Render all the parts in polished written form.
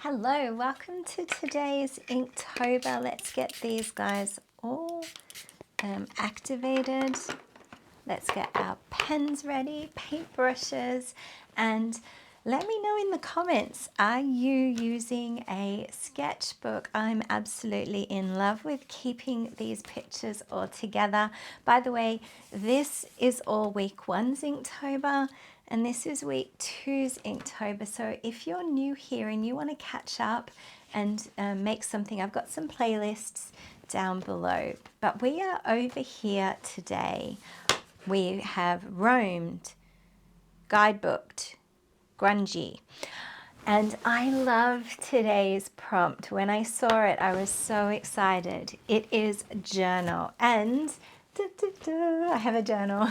Hello, welcome to today's Inktober. Let's get these guys all activated. Let's get our pens ready, paintbrushes, and let me know in the comments, are you using a sketchbook? I'm absolutely in love with keeping these pictures all together. By the way, this is all week one's Inktober, and this is week two's Inktober. So if you're new here and you want to catch up and make something, I've got some playlists down below. But we are over here today. We have roamed, guidebooked, grungy. And I love today's prompt. When I saw it, I was so excited. It is journal. And I have a journal.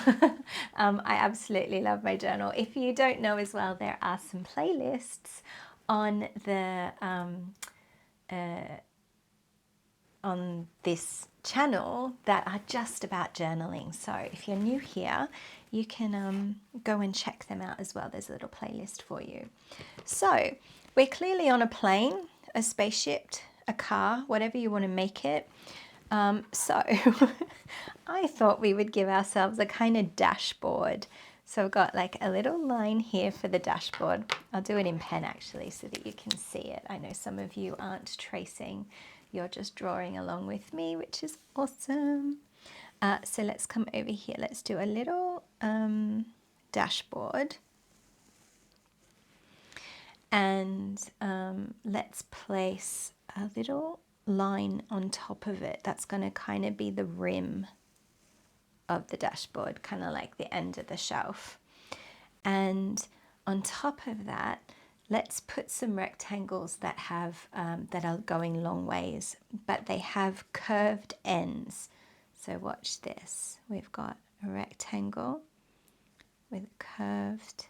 I absolutely love my journal. If you don't know as well, there are some playlists on the on this channel that are just about journaling. So if you're new here, you can go and check them out as well. There's a little playlist for you. So we're clearly on a plane, a spaceship, a car, whatever you want to make it. So I thought we would give ourselves a kind of dashboard. So I've got like a little line here for the dashboard. I'll do it in pen actually so that you can see it. I know some of you aren't tracing. You're just drawing along with me, which is awesome. So let's come over here. Let's do a little dashboard. And let's place a little line on top of it. That's going to kind of be the rim of the dashboard, kind of like the end of the shelf. And on top of that, let's put some rectangles that have that are going long ways, but they have curved ends. So watch this. We've got a rectangle with curved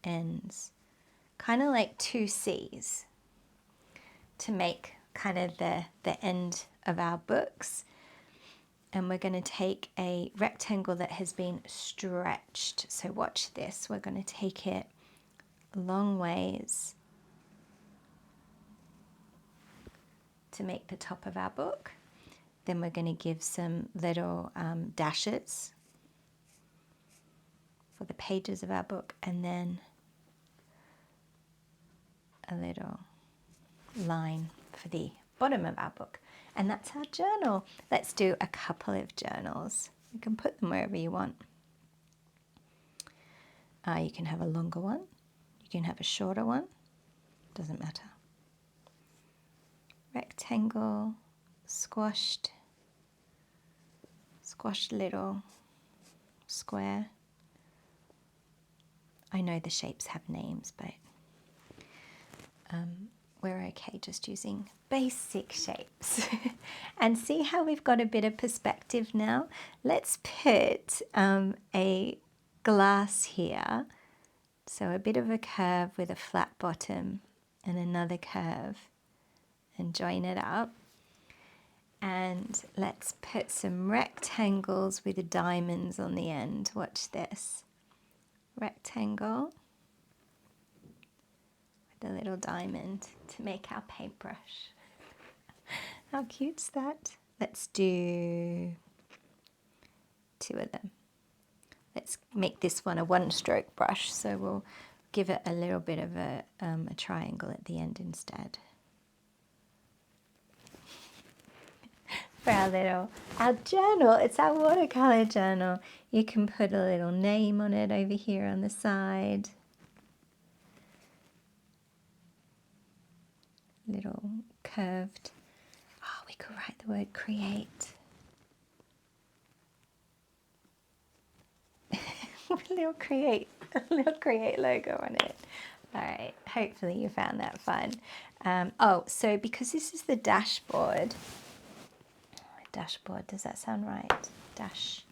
ends, kind of like two C's, to make kind of the end of our books. And we're going to take a rectangle that has been stretched. So watch this. We're going to take it long ways to make the top of our book. Then we're going to give some little dashes for the pages of our book, and then a little line for the bottom of our book. And that's our journal. Let's do a couple of journals. You can put them wherever you want. You can have a longer one. You can have a shorter one. Doesn't matter. Rectangle, squashed little square. I know the shapes have names, but we're okay just using basic shapes. And see how we've got a bit of perspective now? Let's put a glass here. So a bit of a curve with a flat bottom and another curve, and join it up. And let's put some rectangles with diamonds on the end. Watch this. Rectangle with a little diamond to make our paintbrush. How cute's that? Let's do two of them. Let's make this one a one-stroke brush, so we'll give it a little bit of a triangle at the end instead. For our journal, it's our watercolor journal. You can put a little name on it over here on the side. Little curved. Oh, we could write the word create. a little create logo on it. All right, hopefully you found that fun. So because this is the dashboard, does that sound right? Dash.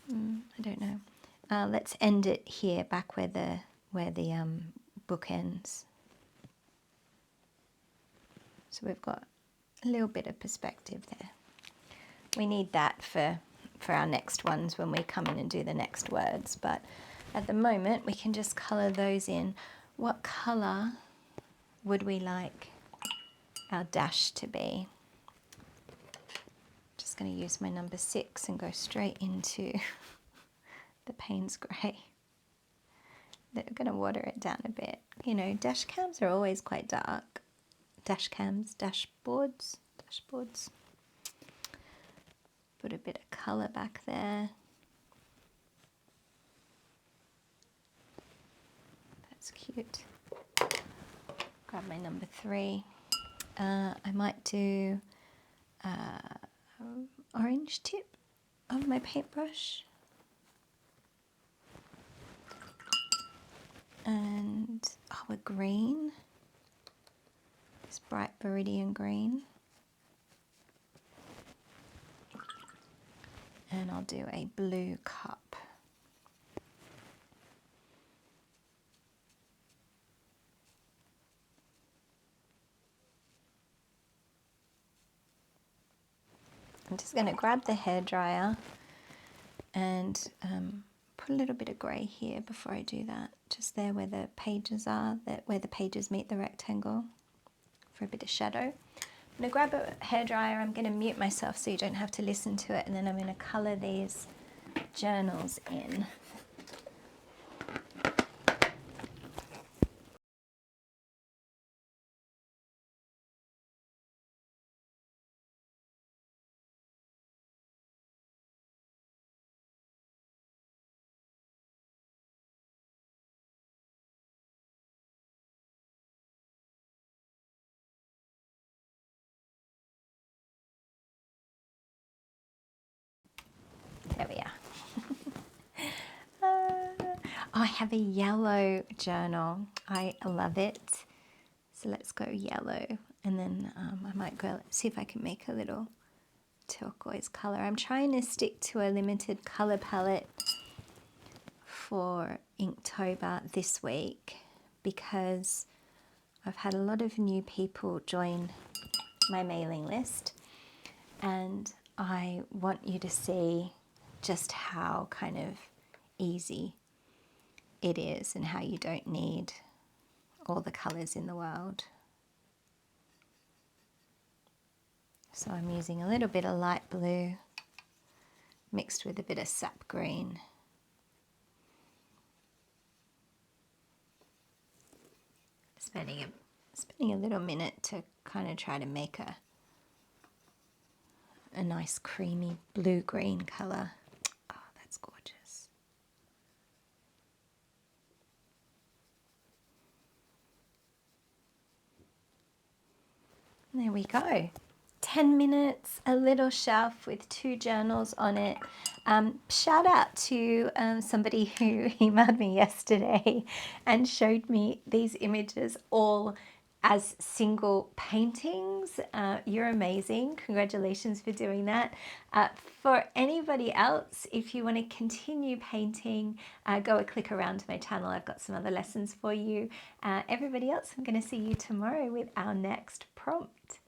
I don't know. Let's end it here, back where the book ends. So we've got a little bit of perspective there. We need that for our next ones when we come in and do the next words. But at the moment, we can just colour those in. What colour would we like our dash to be? Just going to use my number 6 and go straight into the Payne's Grey. They're going to water it down a bit. You know, dash cams are always quite dark. Dash cams, dashboards. Put a bit of colour back there. That's cute. Grab my number 3. I might do orange tip of my paintbrush. And a green. This bright viridian green. And I'll do a blue cup. I'm just going to grab the hairdryer and put a little bit of grey here before I do that. Just there where the pages are, where the pages meet the rectangle, for a bit of shadow. I'm going to grab a hairdryer, I'm going to mute myself so you don't have to listen to it, and then I'm going to colour these journals in. There we are. I have a yellow journal. I love it. So let's go yellow. And then I might go see if I can make a little turquoise colour. I'm trying to stick to a limited colour palette for Inktober this week because I've had a lot of new people join my mailing list, and I want you to see just how kind of easy it is and how you don't need all the colours in the world. So I'm using a little bit of light blue mixed with a bit of sap green. Spending a little minute to kind of try to make a nice creamy blue-green colour. Oh, that's gorgeous. There we go. 10 minutes, a little shelf with 2 journals on it. Shout out to somebody who emailed me yesterday and showed me these images all as single paintings. You're amazing. Congratulations for doing that. For anybody else, if you want to continue painting, go a click around to my channel. I've got some other lessons for you. Everybody else, I'm going to see you tomorrow with our next prompt.